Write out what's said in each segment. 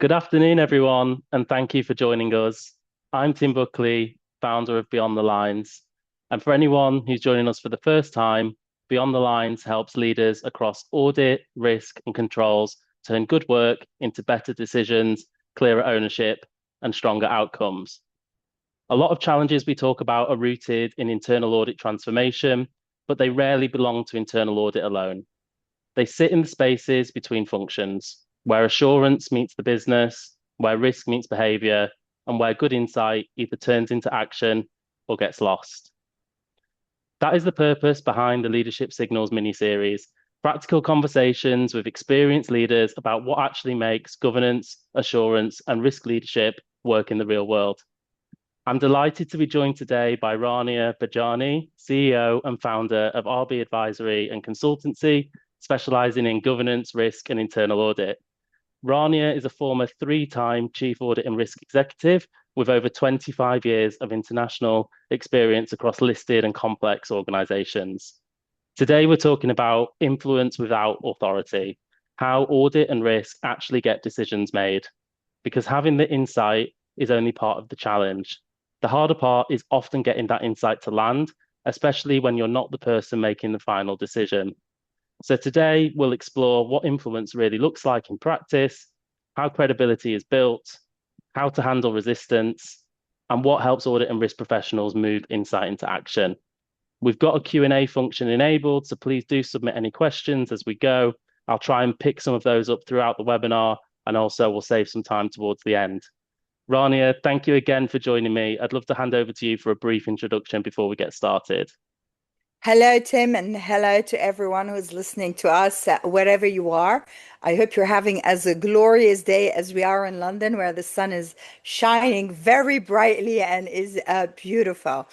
Good afternoon, everyone, and thank you for joining us. I'm Tim Buckley, founder of Beyond the Lines. And for anyone who's joining us for the first time, Beyond the Lines helps leaders across audit, risk, and controls turn good work into better decisions, clearer ownership, and stronger outcomes. A lot of challenges we talk about are rooted in internal audit transformation, but they rarely belong to internal audit alone. They sit in the spaces between functions, where assurance meets the business, where risk meets behavior, and where good insight either turns into action or gets lost. That is the purpose behind the Leadership Signals mini-series, practical conversations with experienced leaders about what actually makes governance, assurance, and risk leadership work in the real world. I'm delighted to be joined today by Rania Bejjani, CEO and founder of RB Advisory and Consultancy, specializing in governance, risk, and internal audit. Rania is a former three-time Chief Audit and Risk Executive with over 25 years of international experience across listed and complex organizations. Today, we're talking about influence without authority, how audit and risk actually get decisions made, because having the insight is only part of the challenge. The harder part is often getting that insight to land, especially when you're not the person making the final decision. So today we'll explore what influence really looks like in practice, how credibility is built, how to handle resistance, and what helps audit and risk professionals move insight into action. We've got a Q&A function enabled, so please do submit any questions as we go. I'll try and pick some of those up throughout the webinar, and also we'll save some time towards the end. Rania, thank you again for joining me. I'd love to hand over to you for a brief introduction before we get started. Hello, Tim, and hello to everyone who's listening to us wherever you are. I hope you're having as a glorious day as we are in London, where the sun is shining very brightly and is beautiful.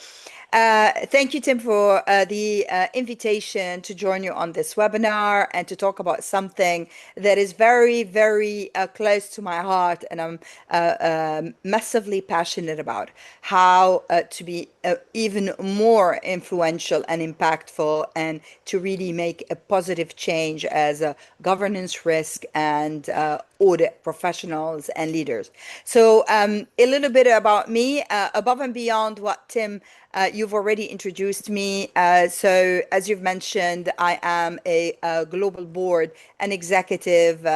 Thank you, Tim, for the invitation to join you on this webinar and to talk about something that is very, very close to my heart and I'm massively passionate about how to be even more influential and impactful and to really make a positive change as a governance risk and audit professionals and leaders. So a little bit about me, above and beyond what Tim you've already introduced me. So, as you've mentioned, I am a global board and executive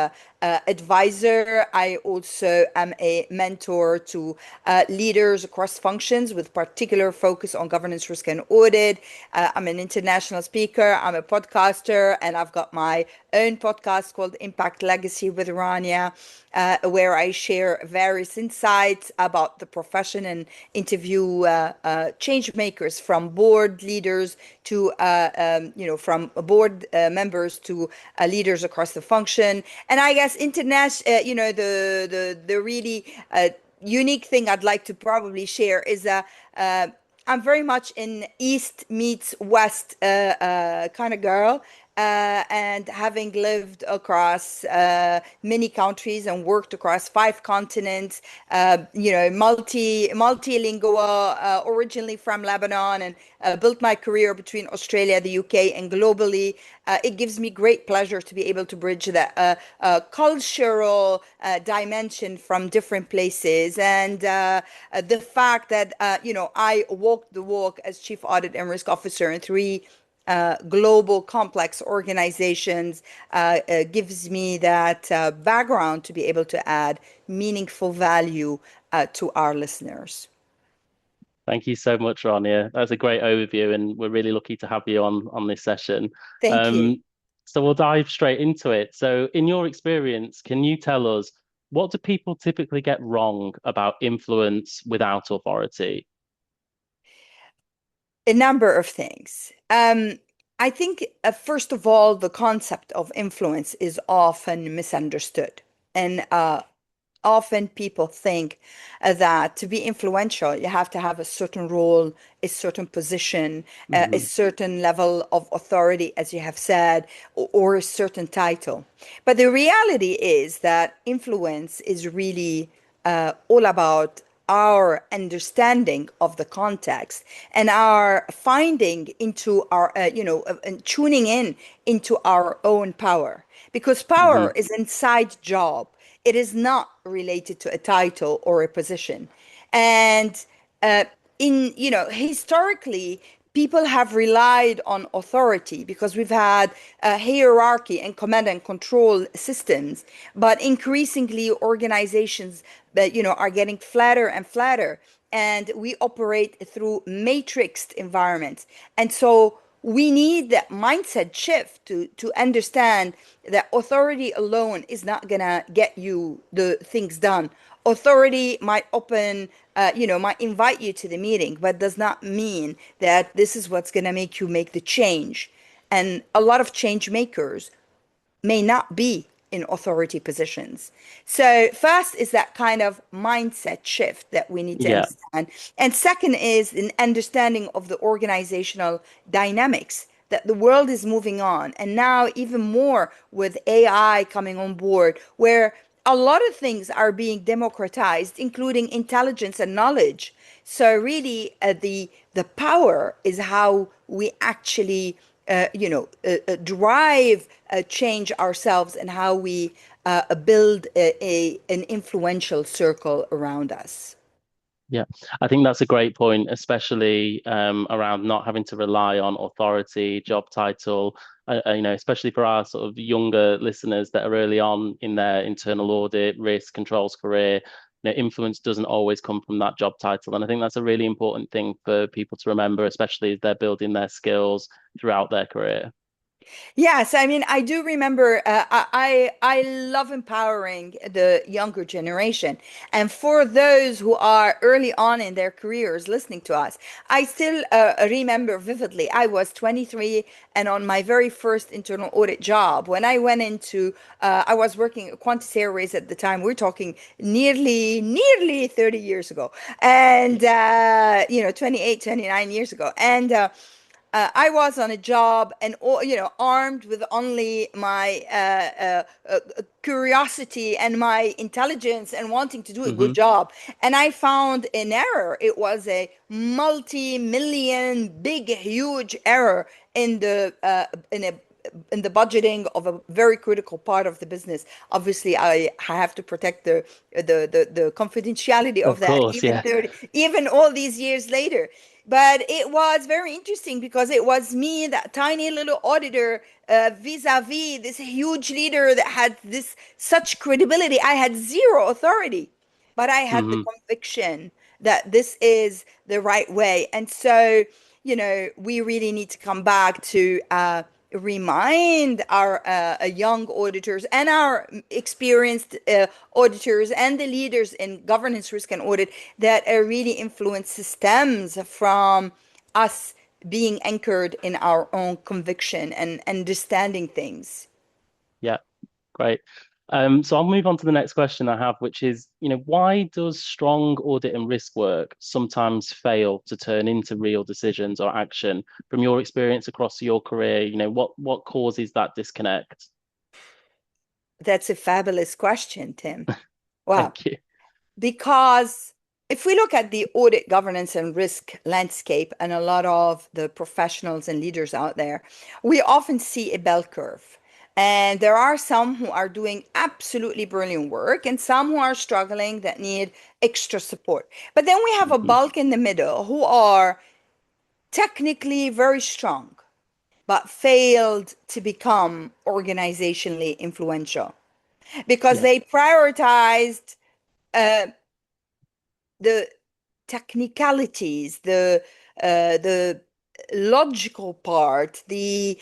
advisor. I also am a mentor to leaders across functions with particular focus on governance, risk, and audit. I'm an international speaker. I'm a podcaster, and I've got my own podcast called Impact Legacy with Rania, where I share various insights about the profession and interview change makers from board leaders to, from board members to leaders across the function. And I guess international, the really unique thing I'd like to probably share is I'm very much in East meets West kind of girl. And having lived across many countries and worked across 5 continents, multilingual, originally from Lebanon, and built my career between Australia, the UK, and globally. It gives me great pleasure to be able to bridge that cultural dimension from different places, and the fact that I walked the walk as Chief Audit and Risk Officer in 3 global complex organizations gives me that background to be able to add meaningful value to our listeners. Thank you so much, Rania. That's a great overview, and we're really lucky to have you on this session. Thank you. So we'll dive straight into it. So, in your experience, can you tell us what do people typically get wrong about influence without authority? A number of things. I think, first of all, the concept of influence is often misunderstood. And often people think that to be influential, you have to have a certain role, a certain position, a Hmm. certain level of authority, as you have said, or a certain title. But the reality is that influence is really all about our understanding of the context and our finding into our, and tuning in into our own power. Because power Hmm. is inside job. It is not related to a title or a position. And uh, historically, people have relied on authority because we've had a hierarchy and command and control systems. But increasingly, organizations that, are getting flatter and flatter, and we operate through matrixed environments. And so we need that mindset shift to understand that authority alone is not gonna get you the things done. Authority might might invite you to the meeting, but does not mean that this is what's gonna make you make the change. And a lot of change makers may not be in authority positions. So first is that kind of mindset shift that we need to Yeah. understand. And second is an understanding of the organizational dynamics that the world is moving on. And now even more with AI coming on board, where a lot of things are being democratized, including intelligence and knowledge. So really, the power is how we actually, drive change ourselves and how we build an influential circle around us. Yeah, I think that's a great point, especially around not having to rely on authority, job title. Especially for our sort of younger listeners that are early on in their internal audit, risk controls career. Influence doesn't always come from that job title, and I think that's a really important thing for people to remember, especially as they're building their skills throughout their career. Yes, I mean, I do remember. I love empowering the younger generation, and for those who are early on in their careers listening to us, I still remember vividly. I was 23, and on my very first internal audit job, when I went into, I was working at Qantas Airways at the time. We're talking nearly 30 years ago, and 28, 29 years ago, and. I was on a job and armed with only my curiosity and my intelligence and wanting to do a good Hmm. job. And I found an error. It was a multi-million, big, huge error in the budgeting of a very critical part of the business. Obviously, I have to protect the confidentiality of Of that, course, yeah. even all these years later. But it was very interesting because it was me, that tiny little auditor, vis-a-vis this huge leader that had this such credibility. I had zero authority, but I had the Hmm. conviction that this is the right way. And so, we really need to come back to remind our young auditors and our experienced auditors and the leaders in governance, risk, and audit that really influence stems from us being anchored in our own conviction and understanding things. Yeah. Great. So I'll move on to the next question I have, which is, why does strong audit and risk work sometimes fail to turn into real decisions or action? From your experience across your career, what causes that disconnect? That's a fabulous question, Tim. Wow. Thank you. Because if we look at the audit governance and risk landscape and a lot of the professionals and leaders out there, we often see a bell curve. And there are some who are doing absolutely brilliant work and some who are struggling that need extra support. But then we have a Hmm. bulk in the middle who are technically very strong, but failed to become organizationally influential because Yeah. they prioritized uh, the technicalities, the logical part, the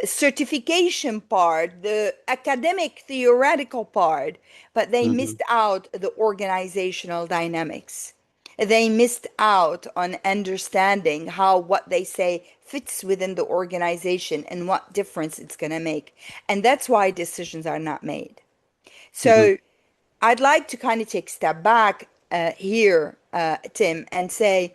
certification part, the academic theoretical part, but they Hmm. missed out the organizational dynamics. They missed out on understanding how what they say fits within the organization and what difference it's going to make. And that's why decisions are not made. Hmm. So I'd like to kind of take a step back here, Tim, and say,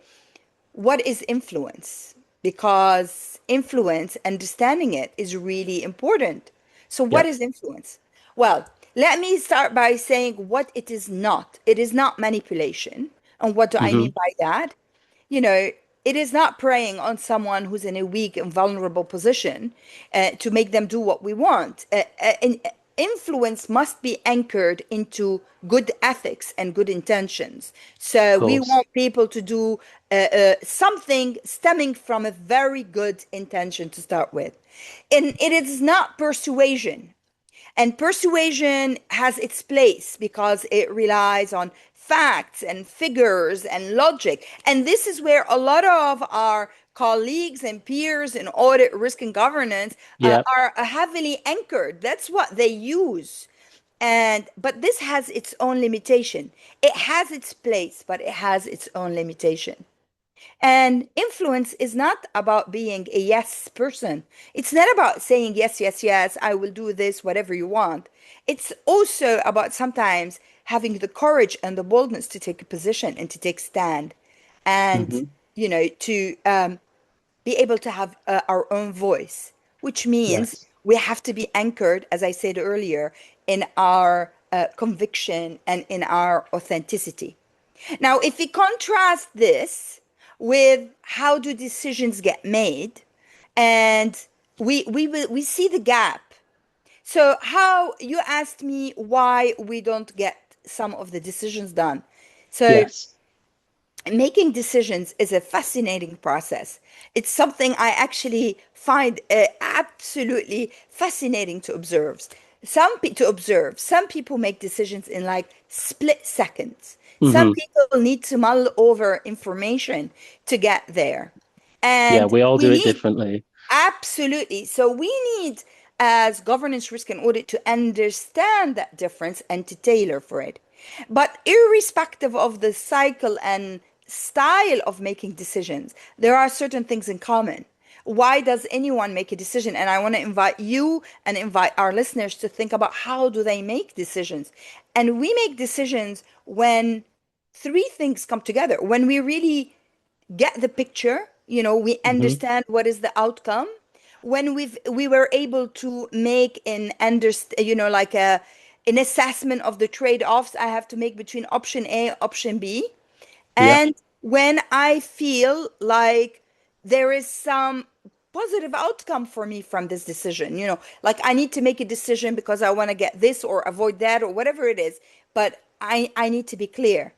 what is influence? Because influence, understanding it is really important. So, Yeah. what is influence? Well, let me start by saying what it is not. It is not manipulation. And what do I Hmm. mean by that? You know, it is not preying on someone who's in a weak and vulnerable position to make them do what we want. influence must be anchored into good ethics and good intentions. Of So we course. want people to do something stemming from a very good intention to start with. And it is not persuasion. And persuasion has its place because it relies on facts and figures and logic. And this is where a lot of our colleagues and peers in audit, risk, and governance Yeah. are heavily anchored. That's what they use. And but this has its own limitation. It has its place, but it has its own limitation. And influence is not about being a yes person. It's not about saying yes, yes, yes, I will do this, whatever you want. It's also about sometimes having the courage and the boldness to take a position and to take stand and, Hmm. to be able to have our own voice, which means Yes. we have to be anchored, as I said earlier, in our conviction and in our authenticity. Now, if we contrast this with how do decisions get made, and we see the gap. So, how you asked me why we don't get some of the decisions done. So, Yes. making decisions is a fascinating process. It's something I actually find absolutely fascinating to observe. Some people make decisions in like split seconds. Some Hmm. people need to mull over information to get there. Yeah, And we all we do it need differently. Absolutely. So we need, as governance, risk, and audit, to understand that difference and to tailor for it. But irrespective of the cycle and style of making decisions, there are certain things in common. Why does anyone make a decision? And I want to invite you and invite our listeners to think about how do they make decisions. And we make decisions when three things come together. When we really get the picture, we Hmm. understand what is the outcome. When we were able to make an understand, like an assessment of the trade-offs I have to make between option A, option B. Yeah. And when I feel like there is some positive outcome for me from this decision, like I need to make a decision because I want to get this or avoid that or whatever it is, but I need to be clear.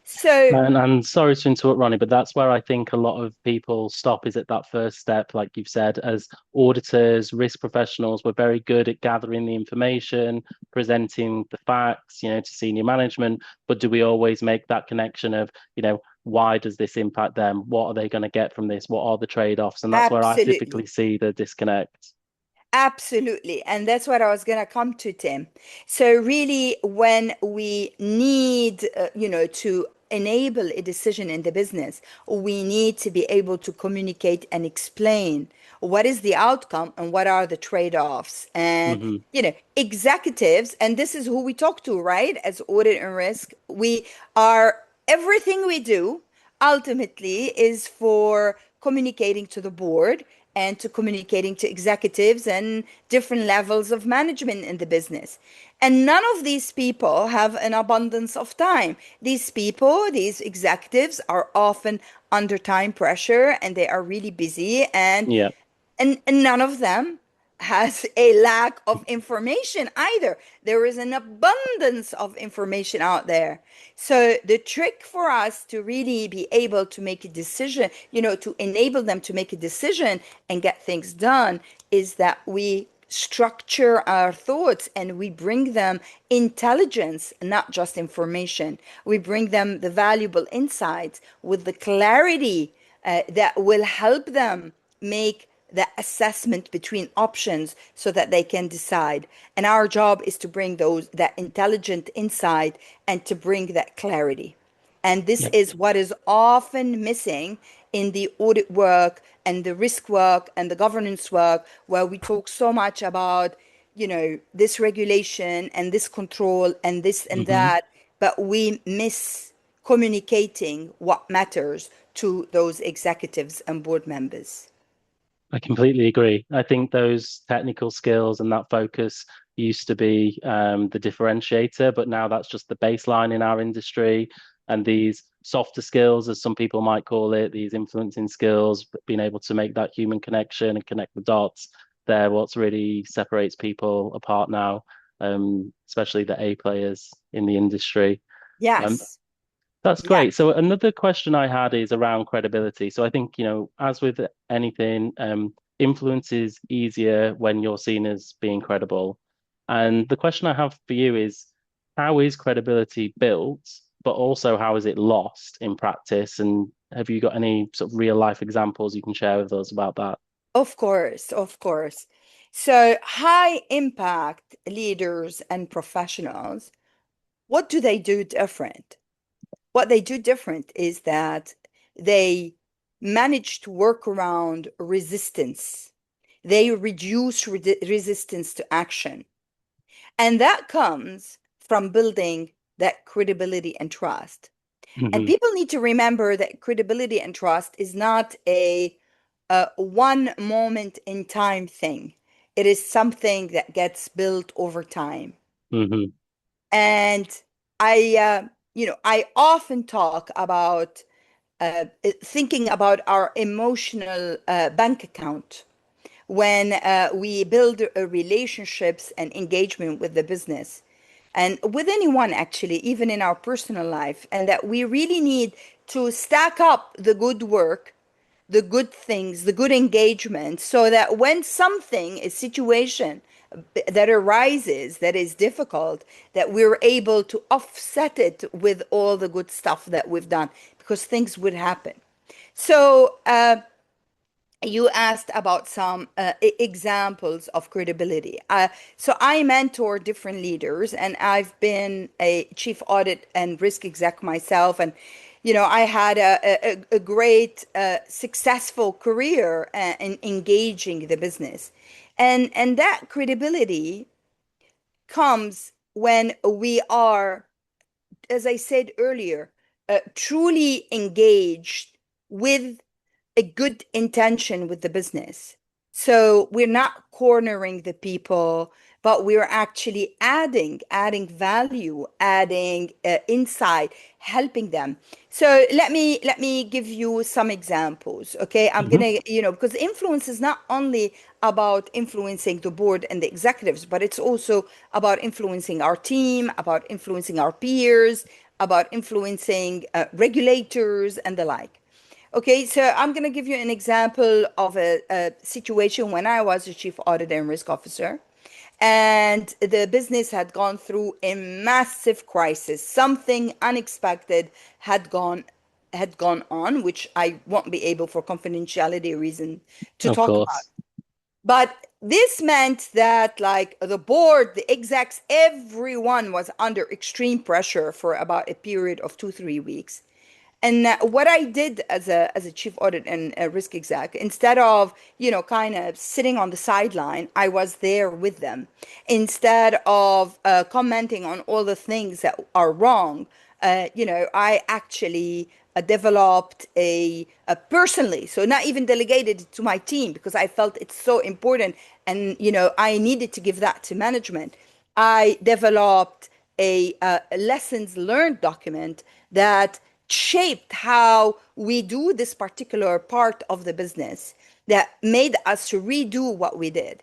So And sorry to interrupt, Ronnie, but that's where I think a lot of people stop is at that first step, like you've said, as auditors, risk professionals, we're very good at gathering the information, presenting the facts, to senior management. But do we always make that connection of, why does this impact them? What are they going to get from this? What are the trade-offs? And that's where I absolutely. typically see the disconnect. Absolutely. And that's what I was going to come to, Tim. So, really, when we need, to enable a decision in the business, we need to be able to communicate and explain what is the outcome and what are the trade-offs. And, Hmm. executives, and this is who we talk to, right? As audit and risk, we are, everything we do ultimately is for communicating to the board and to communicating to executives and different levels of management in the business. And none of these people have an abundance of time. These people, these executives, are often under time pressure and they are really busy, Yeah. and none of them has a lack of information either. There is an abundance of information out there. So the trick for us to really be able to make a decision, to enable them to make a decision and get things done, is that we structure our thoughts and we bring them intelligence, not just information. We bring them the valuable insights with the clarity that will help them make the assessment between options so that they can decide. And our job is to bring that intelligent insight and to bring that clarity. And this Yeah. is what is often missing in the audit work and the risk work and the governance work, where we talk so much about, this regulation and this control and this and Hmm. that, but we miss communicating what matters to those executives and board members. I completely agree. I think those technical skills and that focus used to be the differentiator, but now that's just the baseline in our industry. And these softer skills, as some people might call it, these influencing skills, being able to make that human connection and connect the dots, they're what's really separates people apart now. especially the A players in the industry. Um, Yes. that's great. Yes. So another question I had is around credibility. So I think, as with anything, influence is easier when you're seen as being credible. And the question I have for you is, how is credibility built, but also how is it lost in practice? And have you got any sort of real life examples you can share with us about that? Of course, of course. So high impact leaders and professionals, what do they do different? What they do different is that they manage to work around resistance. They reduce resistance to action. And that comes from building that credibility and trust. And Hmm. people need to remember that credibility and trust is not a one moment in time thing. It is something that gets built over time. Hmm. And I often talk about thinking about our emotional bank account when we build relationships and engagement with the business and with anyone, actually, even in our personal life, and that we really need to stack up the good work, the good things, the good engagement, so that when something, a situation that arises that is difficult, that we're able to offset it with all the good stuff that we've done, because things would happen. So, you asked about some examples of credibility. So I mentor different leaders, and I've been a chief audit and risk exec myself. And, I had a great, successful career in engaging the business. And that credibility comes when we are, as I said earlier, truly engaged with a good intention with the business. So we're not cornering the people, but we're actually adding value, adding insight, helping them. So let me give you some examples. Okay, I'm Hmm. gonna, because influence is not only about influencing the board and the executives, but it's also about influencing our team, about influencing our peers, about influencing regulators and the like. Okay, so I'm going to give you an example of a situation when I was the chief audit and risk officer, and the business had gone through a massive crisis. Something unexpected had gone on, which I won't be able, for confidentiality reason, to Of talk about. course. But this meant that, like, the board, the execs, everyone was under extreme pressure for about a period of 2, 3 weeks. And what I did as a chief audit and a risk exec, instead of, kind of sitting on the sideline, I was there with them. Instead of commenting on all the things that are wrong, I actually developed a personally, so not even delegated it to my team, because I felt it's so important, and I needed to give that to management. I developed a lessons learned document that shaped how we do this particular part of the business, that made us redo what we did.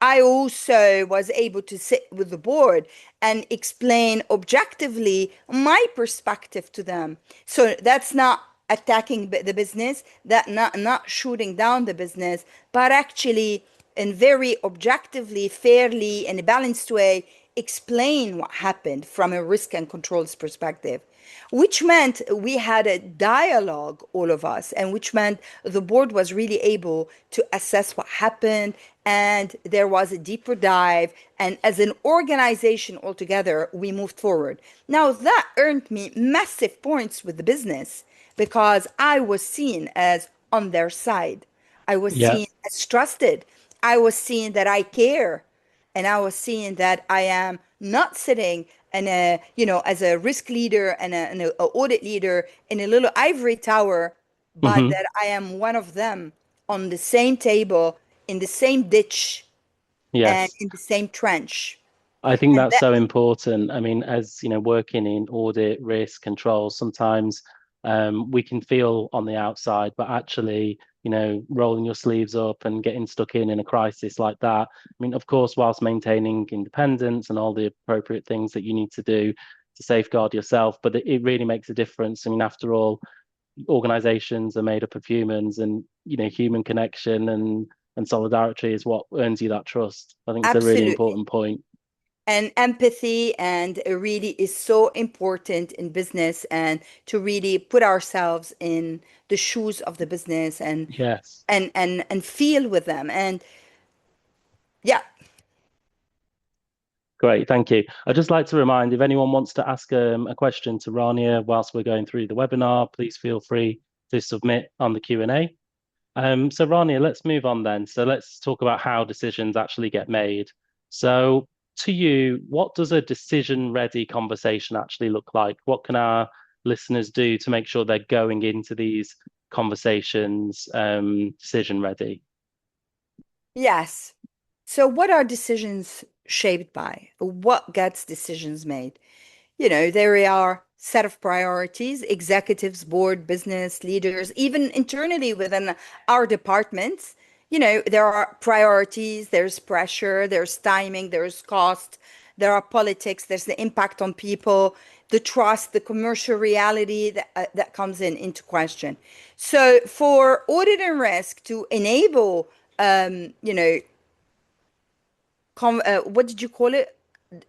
I also was able to sit with the board and explain objectively my perspective to them. So that's not attacking the business, that not shooting down the business, but actually, in very objectively, fairly, in a balanced way, explain what happened from a risk and controls perspective, which meant we had a dialogue, all of us, and which meant the board was really able to assess what happened. And there was a deeper dive. And as an organization altogether, we moved forward. Now, that earned me massive points with the business because I was seen as on their side. I was Yeah. seen as trusted. I was seen that I care, and I was seeing that I am not sitting in a, as a risk leader and a audit leader in a little ivory tower, but Hmm. that I am one of them on the same table, in the same ditch, and Yes. in the same trench. I think And that's that, so important. I mean, as working in audit, risk, control, sometimes we can feel on the outside, but actually, rolling your sleeves up and getting stuck in a crisis like that. I mean, of course, whilst maintaining independence and all the appropriate things that you need to do to safeguard yourself, but it really makes a difference. I mean, after all, organizations are made up of humans, and human connection and solidarity is what earns you that trust. I think it's a really Absolutely. important point. And empathy and really is so important in business, and to really put ourselves in the shoes of the business and Yes. feel with them. And yeah. Great, thank you. I'd just like to remind if anyone wants to ask a question to Rania whilst we're going through the webinar, please feel free to submit on the Q&A. So Rania, let's move on then. So let's talk about how decisions actually get made. So to you, what does a decision-ready conversation actually look like? What can our listeners do to make sure they're going into these conversations decision-ready? Yes. So what are decisions shaped by? What gets decisions made? There are set of priorities, executives, board, business leaders, even internally within our departments. There are priorities, there's pressure, there's timing, there's cost, there are politics, there's the impact on people, the trust, the commercial reality that comes into question. So for audit and risk to enable, um, you know, what did you call it?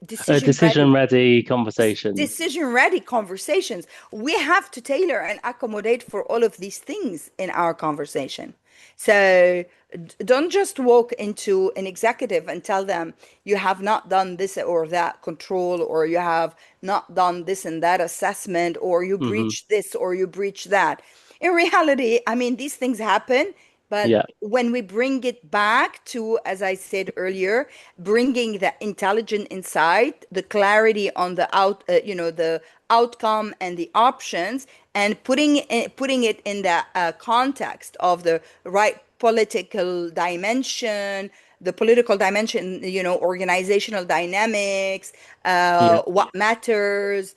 Decision ready Decision-ready conversations. decision ready conversations. We have to tailor and accommodate for all of these things in our conversation. So don't just walk into an executive and tell them you have not done this or that control, or you have not done this and that assessment, or you Hmm. breach this or you breach that. In reality, I mean, these things happen, but Yeah, when we bring it back to, as I said earlier, bringing the intelligent insight, the clarity on the outcome and the options, and putting it in the context of the right political dimension, organizational dynamics, yeah. what matters,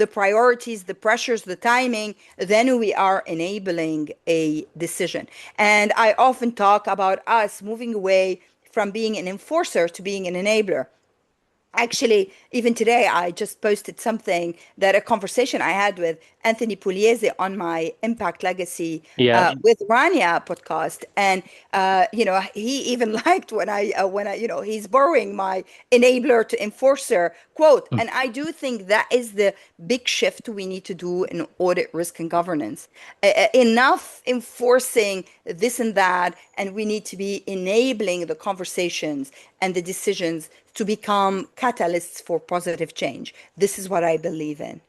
the priorities, the pressures, the timing, then we are enabling a decision. And I often talk about us moving away from being an enforcer to being an enabler. Actually, even today, I just posted something, that a conversation I had with Anthony Pugliese on my Impact Legacy Yeah. with Rania podcast, and he even liked he's borrowing my enabler to enforcer quote. Mm. And I do think that is the big shift we need to do in audit, risk, and governance. Enough enforcing this and that, and we need to be enabling the conversations and the decisions to become catalysts for positive change. This is what I believe in.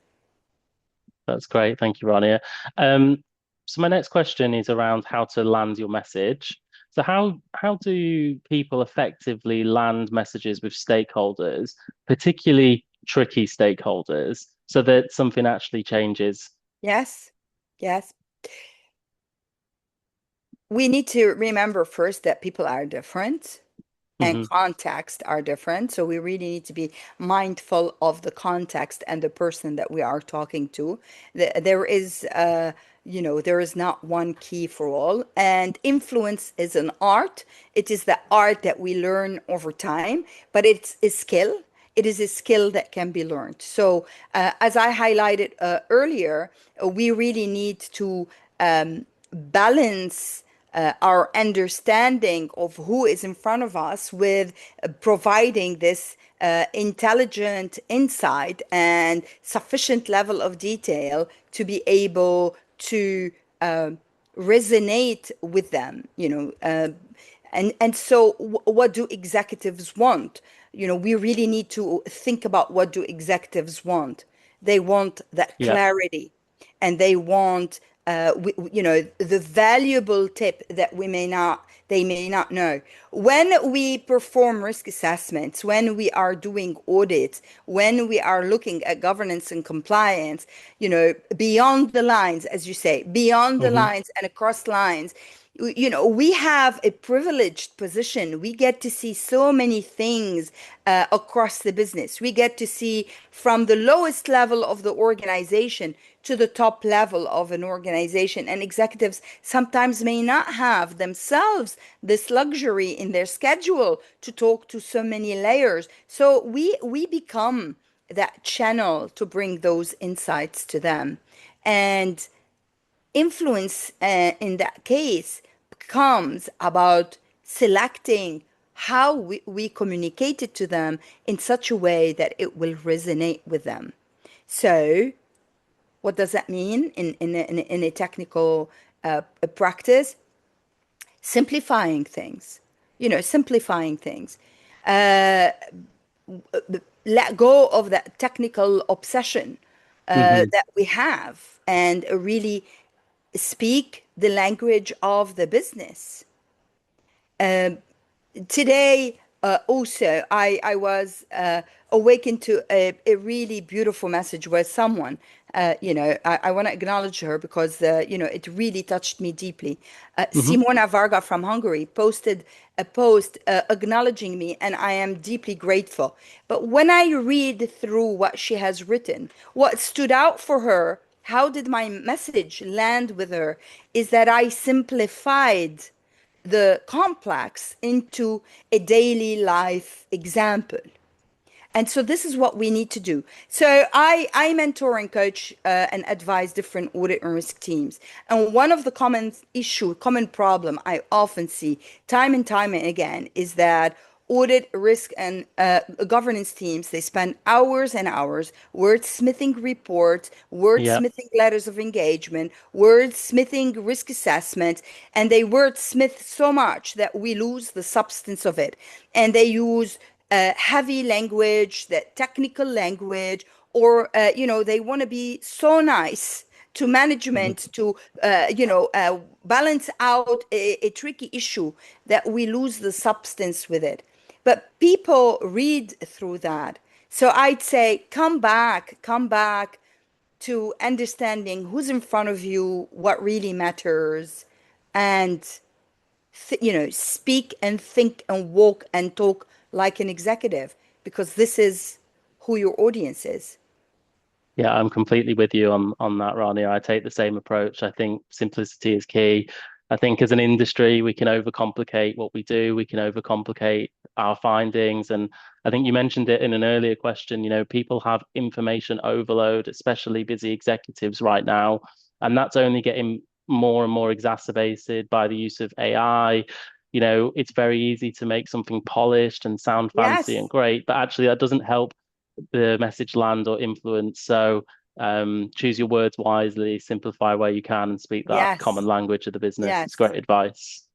That's great. Thank you, Rania. Um, so my next question is around how to land your message. So how do people effectively land messages with stakeholders, particularly tricky stakeholders, so that something actually changes? Yes, yes. We need to remember first that people are different and Hmm. context are different. So we really need to be mindful of the context and the person that we are talking to. There is, there is not one key for all. And influence is an art. It is the art that we learn over time, but it's a skill. It is a skill that can be learned. So, as I highlighted earlier, we really need to balance our understanding of who is in front of us with providing this intelligent insight and sufficient level of detail to be able to resonate with them, and so what do executives want? We really need to think about, what do executives want? They want that Yeah. clarity, and they want the valuable tip that they may not know. When we perform risk assessments, when we are doing audits, when we are looking at governance and compliance, beyond the lines, as you say, beyond the Hmm. lines and across lines, we have a privileged position. We get to see so many things across the business. We get to see from the lowest level of the organization to the top level of an organization. And executives sometimes may not have themselves this luxury in their schedule to talk to so many layers. So we become that channel to bring those insights to them. And influence in that case becomes about selecting how we communicate it to them in such a way that it will resonate with them. So, what does that mean in a technical practice? Simplifying things, simplifying things. Let go of that technical obsession Hmm. that we have and really speak the language of the business. Today, also, I was awakened to a really beautiful message where someone, I want to acknowledge her because, it really touched me deeply. Hmm. Simona Varga from Hungary posted a post acknowledging me, and I am deeply grateful. But when I read through what she has written, what stood out for her, how did my message land with her, is that I simplified the complex into a daily life example. And so this is what we need to do. So I mentor and coach and advise different audit and risk teams. And one of the common problem I often see time and time and again is that audit, risk, and governance teams, they spend hours and hours wordsmithing reports, Yeah. wordsmithing letters of engagement, wordsmithing risk assessment, and they wordsmith so much that we lose the substance of it. And they use heavy language, that technical language, or they want to be so nice to Hmm. management to balance out a tricky issue that we lose the substance with it. But people read through that. So I'd say come back to understanding who's in front of you, what really matters, and speak and think and walk and talk like an executive because this is who your audience is. Yeah, I'm completely with you on that, Rania. I take the same approach. I think simplicity is key. I think as an industry, we can overcomplicate what we do. We can overcomplicate our findings. And I think you mentioned it in an earlier question, people have information overload, especially busy executives right now. And that's only getting more and more exacerbated by the use of AI. It's very easy to make something polished and sound fancy and Yes, great, but actually that doesn't help the message land or influence. So choose your words wisely, simplify where you can, and speak that common yes, language of the business. It's yes, great advice.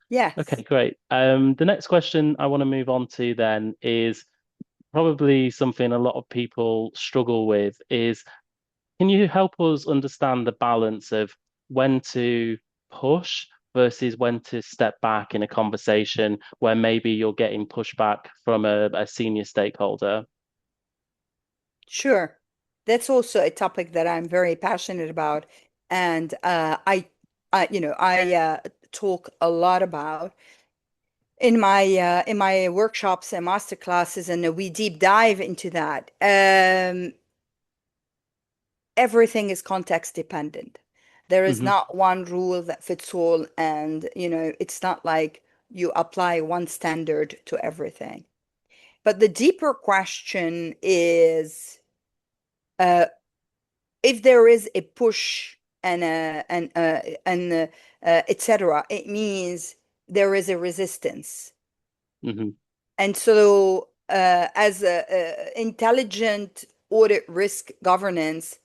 yes. Okay, great. The next question I want to move on to then is probably something a lot of people struggle with is can you help us understand the balance of when to push versus when to step back in a conversation where maybe you're getting pushback from a senior stakeholder? Sure. That's also a topic that I'm very passionate about. And I talk a lot about in my workshops and master classes, and we deep dive into that. Everything is context dependent. There is Hmm. not one rule that fits all, and it's not like you apply one standard to everything. But the deeper question is uh, if there is a push and etc., it means there is a resistance. Hmm. And so, as intelligent audit risk governance,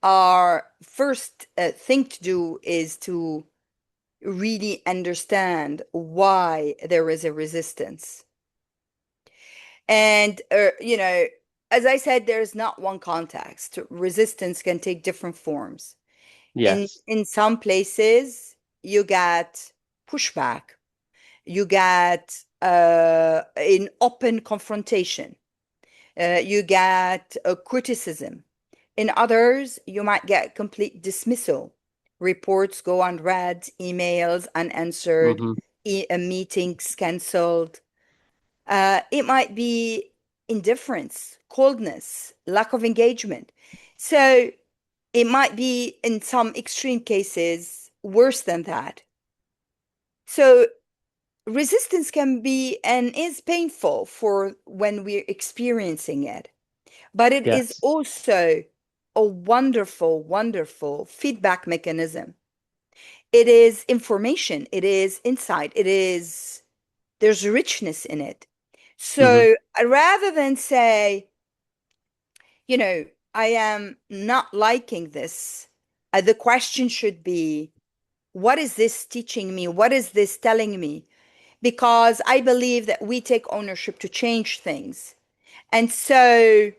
our first thing to do is to really understand why there is a resistance. And, as I said, there's not one context. Resistance can take different forms. In Yes. in some places, you get pushback, you get an open confrontation. You get a criticism. In others, you might get complete dismissal reports go unread, emails unanswered, Hmm. meetings canceled. It might be indifference, coldness, lack of engagement. So it might be, in some extreme cases, worse than that. So resistance can be and is painful for when we're experiencing it, but it is Yes. also a wonderful, wonderful feedback mechanism. It is information, it is insight, there's richness in it. Hmm. So rather than say, you know, I am not liking this, the question should be, what is this teaching me? What is this telling me? Because I believe that we take ownership to change things. And so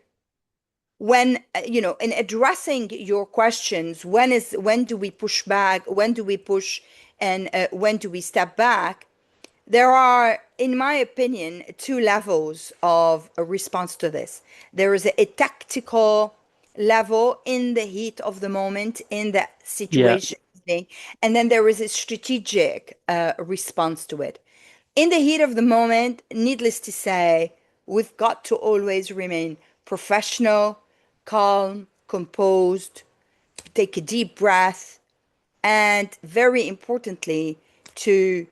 when in addressing your questions, when do we push back, when do we push, and when do we step back, there are, in my opinion, two levels of a response to this. There is a tactical level in the heat of the moment, in the Yeah. situation, and then there is a strategic response to it. In the heat of the moment, needless to say, we've got to always remain professional, calm, composed, take a deep breath, and very importantly, to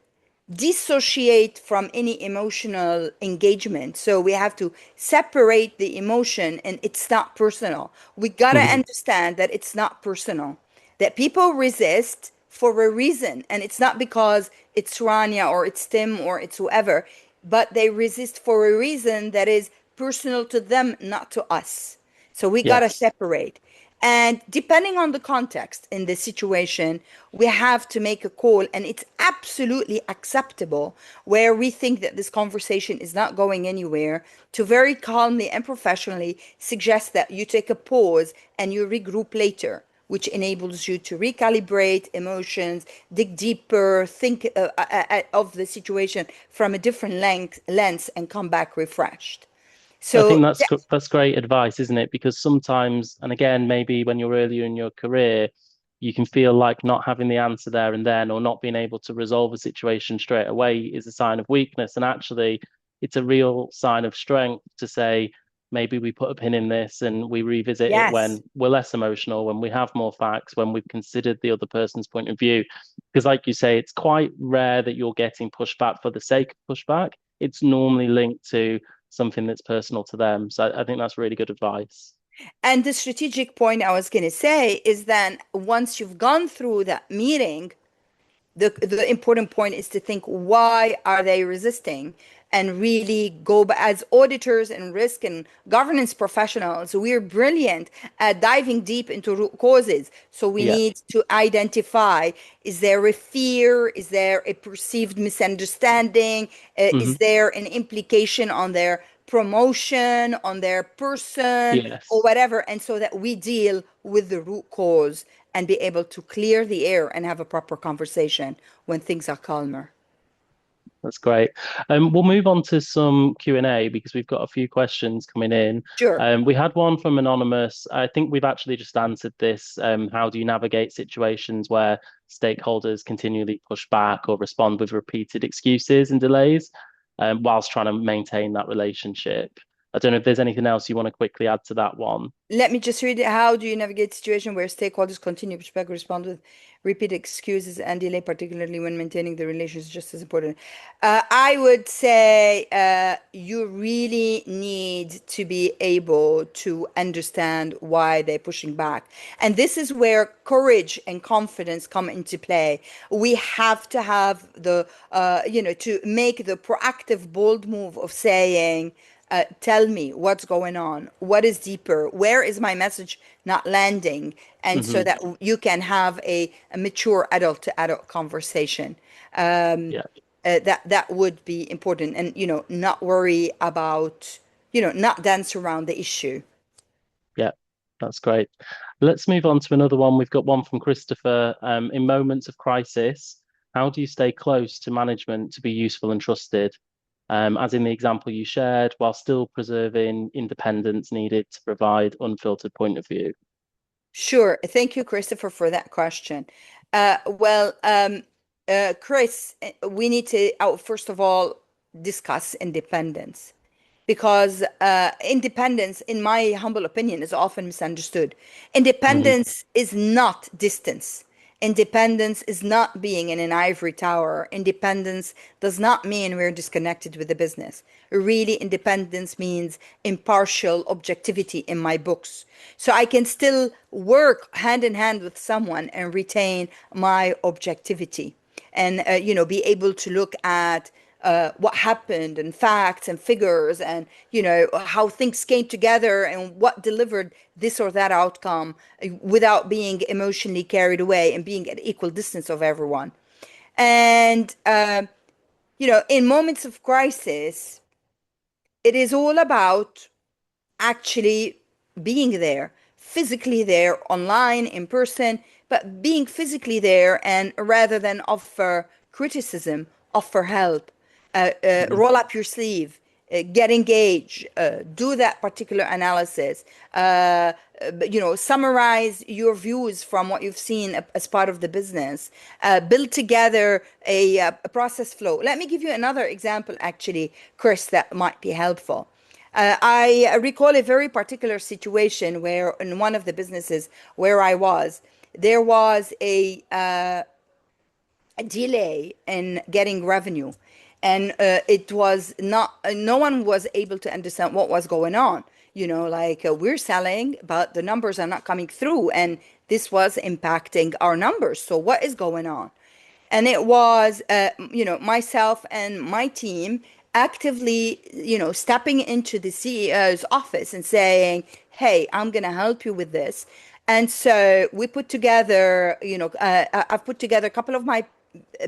dissociate from any emotional engagement. So we have to separate the emotion, and it's not personal. We got to Hmm. understand that it's not personal, that people resist for a reason. And it's not because it's Rania or it's Tim or it's whoever, but they resist for a reason that is personal to them, not to us. So we got to Yes. separate. And depending on the context in the situation, we have to make a call. And it's absolutely acceptable where we think that this conversation is not going anywhere to very calmly and professionally suggest that you take a pause and you regroup later, which enables you to recalibrate emotions, dig deeper, think of the situation from a different lens, and come back refreshed. I think So, that's great advice, isn't it? Because sometimes, and again, maybe when you're earlier in your career, you can feel like not having the answer there and then, or not being able to resolve a situation straight away is a sign of weakness. And actually, it's a real sign of strength to say, maybe we put a pin in this and we revisit it yes. when we're less emotional, when we have more facts, when we've considered the other person's point of view. Because, like you say, it's quite rare that you're getting pushback for the sake of pushback. It's normally linked to something that's personal to them. So I think that's really good advice. And the strategic point I was going to say is then once you've gone through that meeting, the important point is to think, why are they resisting, and really go as auditors and risk and governance professionals, we're brilliant at diving deep into root causes. So we Yeah. need to identify, is there a fear, is there a perceived misunderstanding, Hmm. is there an implication on their promotion, on their person, or Yes. whatever, and so that we deal with the root cause and be able to clear the air and have a proper conversation when things are calmer. That's great. We'll move on to some Q&A because we've got a few questions coming in. Sure. We had one from Anonymous. I think we've actually just answered this. How do you navigate situations where stakeholders continually push back or respond with repeated excuses and delays, whilst trying to maintain that relationship? I don't know if there's anything else you want to quickly add to that one. Let me just read it. How do you navigate a situation where stakeholders continue to pushback, respond with repeat excuses and delay, particularly when maintaining the relations is just as important? I would say you really need to be able to understand why they're pushing back. And this is where courage and confidence come into play. We have to have to make the proactive, bold move of saying, tell me what's going on, what is deeper, where is my message not landing, and so Hmm. that you can have a mature adult to adult conversation. um, Yeah. that would be important, and not worry about, not dance around the issue. Yeah, that's great. Let's move on to another one. We've got one from Christopher. In moments of crisis, how do you stay close to management to be useful and trusted? As in the example you shared, while still preserving independence needed to provide unfiltered point of view. Sure. Thank you, Christopher, for that question. Well, Chris, we need to, first of all, discuss independence because independence, in my humble opinion, is often misunderstood. Hmm. Independence is not distance. Independence is not being in an ivory tower. Independence does not mean we're disconnected with the business. Really, independence means impartial objectivity in my books. So I can still work hand in hand with someone and retain my objectivity and, be able to look at what happened and facts and figures and how things came together and what delivered this or that outcome without being emotionally carried away and being at equal distance of everyone. And in moments of crisis, it is all about actually being there, physically there, online, in person, but being physically there and rather than offer criticism, offer help, Hmm. roll up your sleeve, get engaged, do that particular analysis, summarize your views from what you've seen as part of the business, build together a process flow. Let me give you another example, actually, Chris, that might be helpful. I recall a very particular situation where in one of the businesses where I was, there was a delay in getting revenue. And it was not, no one was able to understand what was going on. Like we're selling, but the numbers are not coming through. And this was impacting our numbers. So what is going on? And it was myself and my team actively stepping into the CEO's office and saying, hey, I'm going to help you with this. And so we put together, I've put together a couple of my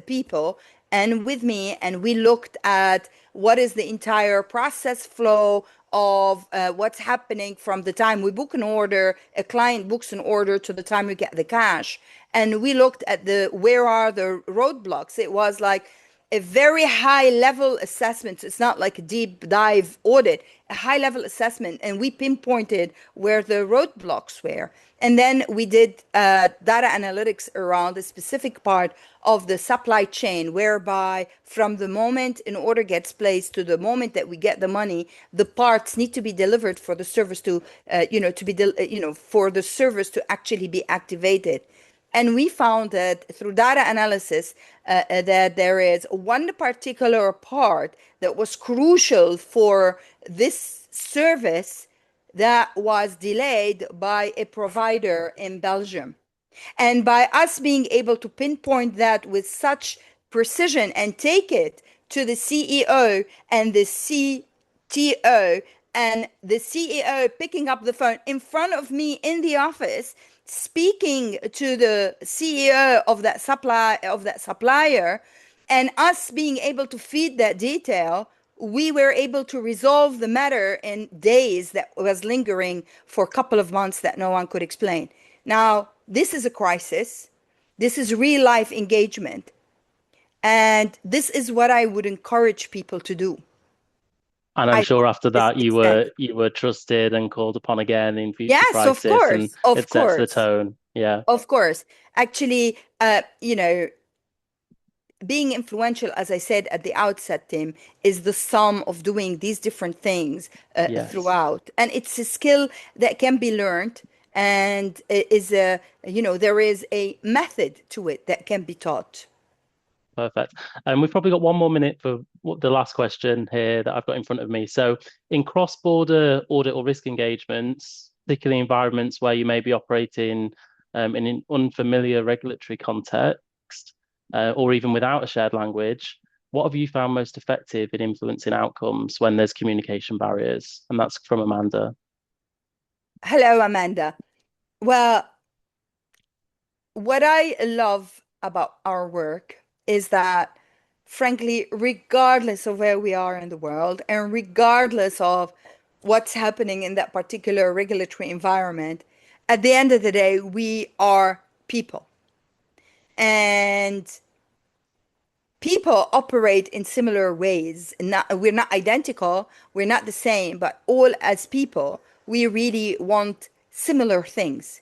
people and with me, and we looked at what is the entire process flow of what's happening from the time we book an order, a client books an order, to the time we get the cash. And we looked at the where are the roadblocks. It was like a very high level assessment. It's not like a deep dive audit, a high level assessment. And we pinpointed where the roadblocks were. And then we did data analytics around a specific part of the supply chain, whereby from the moment an order gets placed to the moment that we get the money, the parts need to be delivered for the service to, for the service to actually be activated. And we found that through data analysis, that there is one particular part that was crucial for this service that was delayed by a provider in Belgium. And by us being able to pinpoint that with such precision and take it to the CEO and the CTO, and the CEO picking up the phone in front of me in the office, speaking to the CEO of that supplier, and us being able to feed that detail, we were able to resolve the matter in days that was lingering for a couple of months that no one could explain. Now, this is a crisis. This is real life engagement. And this is what I would encourage people to do. And I'm I sure hope after this that makes sense. you were trusted and called upon again in future Yes, of crisis, and course. Of it sets the course. tone. Yeah, Of course. Actually, being influential, as I said at the outset, Tim, is the sum of doing these different things yes. throughout. And it's a skill that can be learned and there is a method to it that can be taught. Perfect. And we've probably got one more minute for the last question here that I've got in front of me. So, in cross-border audit or risk engagements, particularly environments where you may be operating in an unfamiliar regulatory context, or even without a shared language, what have you found most effective in influencing outcomes when there's communication barriers? And that's from Amanda. Hello, Amanda. Well, what I love about our work is that, frankly, regardless of where we are in the world and regardless of what's happening in that particular regulatory environment, at the end of the day, we are people. And people operate in similar ways. We're not identical, we're not the same, but all as people, we really want similar things.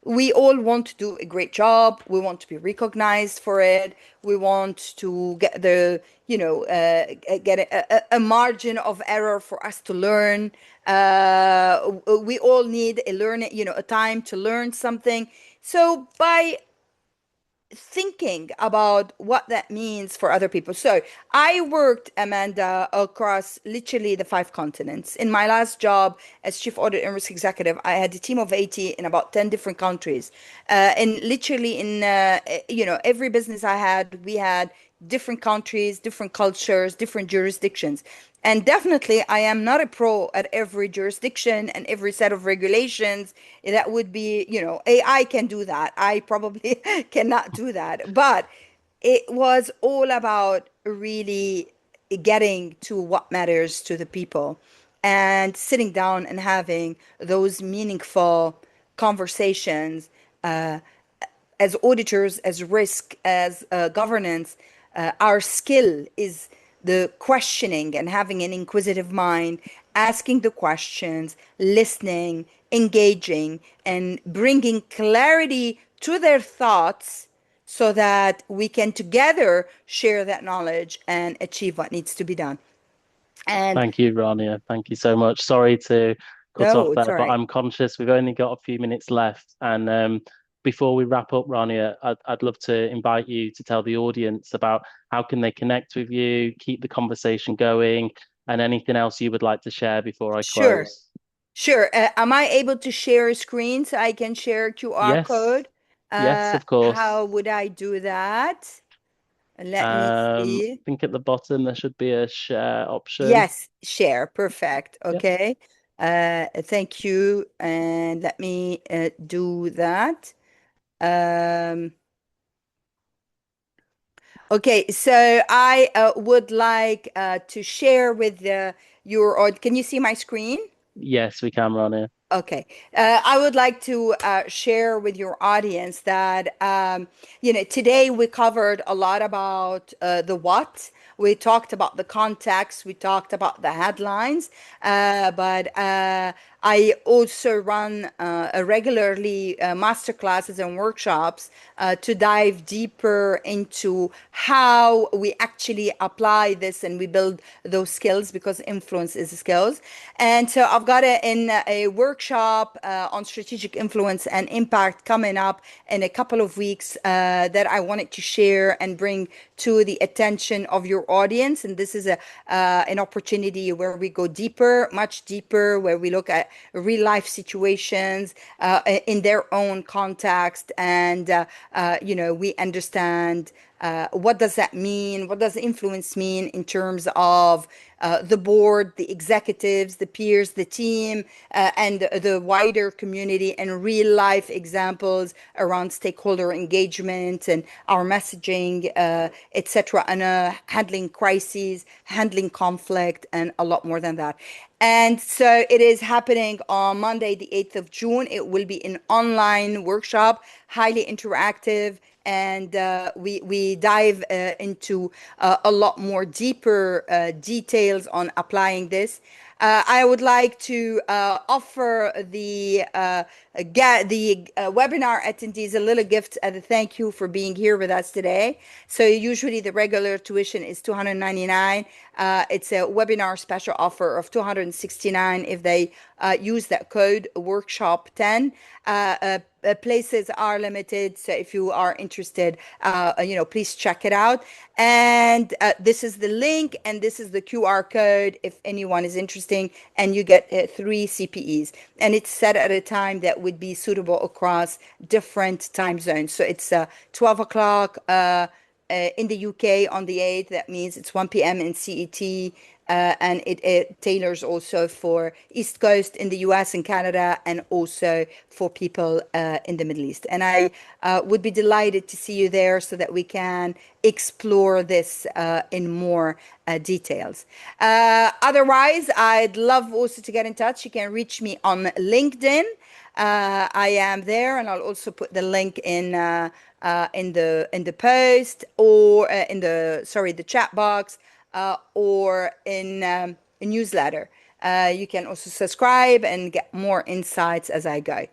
we all want to do a great job. We want to be recognized for it. We want to get get a margin of error for us to learn. We all need a time to learn something. So by thinking about what that means for other people. So I worked, Amanda, across literally the five continents. In my last job as chief audit and risk executive, I had a team of 80 in about 10 different countries. And literally in, every business I had, we had different countries, different cultures, different jurisdictions. And definitely, I am not a pro at every jurisdiction and every set of regulations. That would be, AI can do that. I probably cannot do that. But it was all about really getting to what matters to the people and sitting down and having those meaningful conversations as auditors, as risk, as governance. Our skill is the questioning and having an inquisitive mind, asking the questions, listening, engaging, and bringing clarity to their thoughts so that we can together share that knowledge and achieve what needs to be done. And Thank you, Rania. Thank you so much. Sorry to cut no, off it's there, all but right. I'm conscious we've only got a few minutes left. And before we wrap up, Rania, I'd love to invite you to tell the audience about how can they connect with you, keep the conversation going, and anything else you would like to share before I Sure, close. sure. Am I able to share a screen so I can share QR Yes, code? yes, of course. How would I do that? Let me I see. think at the bottom there should be a share option. Yes, share. Perfect. Yep. Okay. Thank you. And let me do that. Um, okay, so I would like to share with can you see my screen? Yes, we can, Rania. Okay. I would like to share with your audience that, today we covered a lot about the what. We talked about the context. We talked about the headlines. But I also run regularly master classes and workshops to dive deeper into how we actually apply this and we build those skills because influence is skills. And so I've got a workshop on strategic influence and impact coming up in a couple of weeks that I wanted to share and bring to the attention of your audience. And this is an opportunity where we go deeper, much deeper, where we look at real life situations in their own context, and we understand what does that mean? What does influence mean in terms of the board, the executives, the peers, the team, and the wider community, and real life examples around stakeholder engagement and our messaging, etc., and handling crises, handling conflict, and a lot more than that. And so it is happening on Monday, the 8th of June. It will be an online workshop, highly interactive, and we dive into a lot more deeper details on applying this. I would like to offer the webinar attendees a little gift as a thank you for being here with us today. So usually the regular tuition is $299. It's a webinar special offer of $269 if they use that code workshop 10. Places are limited, so if you are interested, please check it out. And this is the link, and this is the QR code if anyone is interested. And you get 3 CPEs, and it's set at a time that would be suitable across different time zones. So it's 12 o'clock. In the UK on the 8th, that means it's 1 p.m. in CET, and it tailors also for East Coast in the US and Canada, and also for people in the Middle East. And I would be delighted to see you there so that we can explore this in more details. Otherwise, I'd love also to get in touch. You can reach me on LinkedIn. I am there, and I'll also put the link in the post, or in the chat box, or in a newsletter. You can also subscribe and get more insights as I go.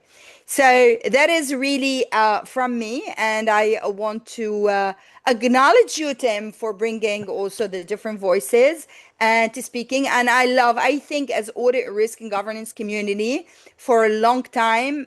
So that is really from me, and I want to acknowledge you, Tim, for bringing also the different voices and to speaking. And I think as audit risk and governance community for a long time,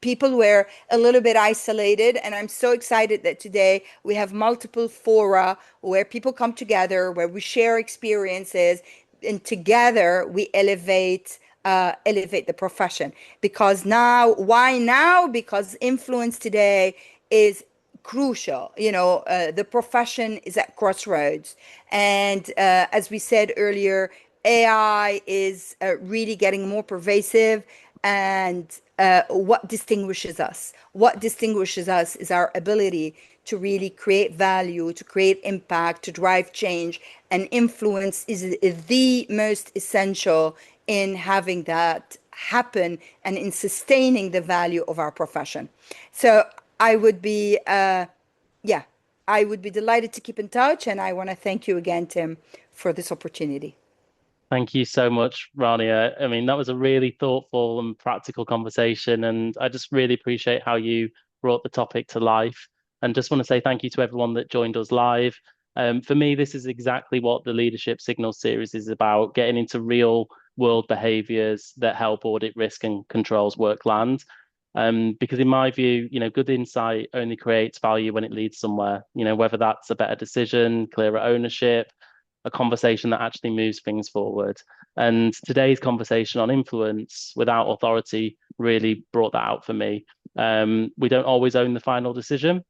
people were a little bit isolated, and I'm so excited that today we have multiple fora where people come together, where we share experiences, and together we elevate the profession. Because now, why now? Because influence today is crucial. The profession is at crossroads, and as we said earlier, AI is really getting more pervasive. And what distinguishes us? What distinguishes us is our ability to really create value, to create impact, to drive change. And influence is the most essential in having that happen and in sustaining the value of our profession. So I would be, yeah, I would be delighted to keep in touch. And I want to thank you again, Tim, for this opportunity. Thank you so much, Rania. I mean, that was a really thoughtful and practical conversation, and I just really appreciate how you brought the topic to life. And just want to say thank you to everyone that joined us live. For me, this is exactly what the Leadership Signals series is about, getting into real world behaviors that help audit risk and controls work land. Because in my view, good insight only creates value when it leads somewhere, whether that's a better decision, clearer ownership, a conversation that actually moves things forward. And today's conversation on influence without authority really brought that out for me. We don't always own the final decision,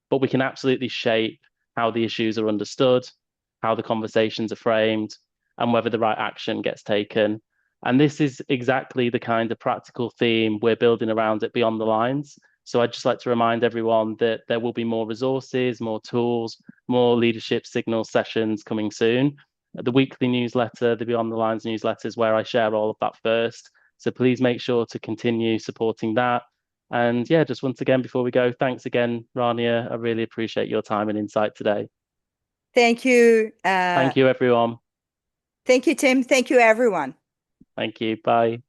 but we can absolutely shape how the issues are understood, how the conversations are framed, and whether the right action gets taken. And this is exactly the kind of practical theme we're building around it beyond the lines. So I'd just like to remind everyone that there will be more resources, more tools, more leadership signal sessions coming soon. The weekly newsletter, the Beyond the Lines newsletter is where I share all of that first. So please make sure to continue supporting that. And yeah, just once again, before we go, thanks again, Rania. I really appreciate your time and insight today. Thank you. Thank you, everyone. Thank you, Tim. Thank you, everyone. Thank you. Bye.